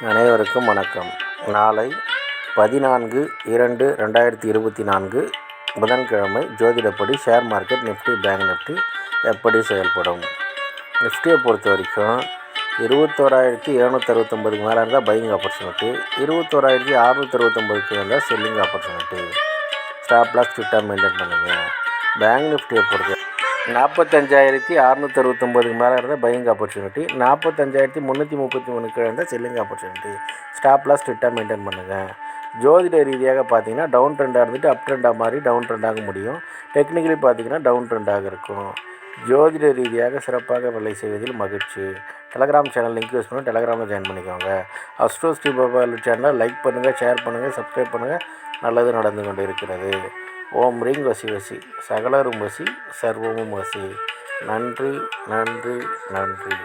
அனைவருக்கும் வணக்கம். நாளை 14/2/2024 புதன்கிழமை ஜோதிடப்படி share market Nifty bank Nifty எப்படி செயல்படும்? நிஃப்டியை பொறுத்த வரைக்கும் 21,769க்கு மேலே இருந்தால் பையிங் ஆப்பர்ச்சுனிட்டி, 21,669க்கு இருந்தால் செல்லிங் ஆப்பர்ச்சுனிட்டி. ஸ்டாப் லாஸ் ஸ்ட்ரிக்டாக மெயின்டைன் பண்ணுங்கள். பேங்க் நிஃப்டியை பொறுத்த 45,669க்கு மேலே இருந்தால் பையிங் ஆப்பர்ச்சுனிட்டி, 45,333க்கு இருந்தால் செல்லிங் ஆப்பர்ச்சுனிட்டி. ஸ்டாப் லாஸ் ஸ்ட்ரிக்டாக மெயின்டைன் பண்ணுங்கள். ஜோதிட ரீதியாக பார்த்தீங்கன்னா டவுன் ட்ரெண்டாக இருந்துட்டு அப் ட்ரெண்டாக மாறி டவுன் ட்ரெண்டாக முடியும். டெக்னிக்கலி பார்த்தீங்கன்னா டவுன் ட்ரெண்டாக இருக்கும். ஜோதிட ரீதியாக சிறப்பாக வேலை செய்வதில் மகிழ்ச்சி. டெலகிராம் சேனல் லிங்க் யூஸ் பண்ணி டெலகிராமில் ஜாயின் பண்ணிக்கோங்க. அஸ்ட்ரோ ஸ்ரீ பாபா சேனலை லைக் பண்ணுங்கள், ஷேர் பண்ணுங்கள், சப்ஸ்கிரைப் பண்ணுங்கள். நல்லது நடந்து கொண்டு இருக்கிறது. ஓம் ரீங் வசி வசி, சகலரும் வசி, சர்வமும் வசி. நன்றி நன்றி நன்றி.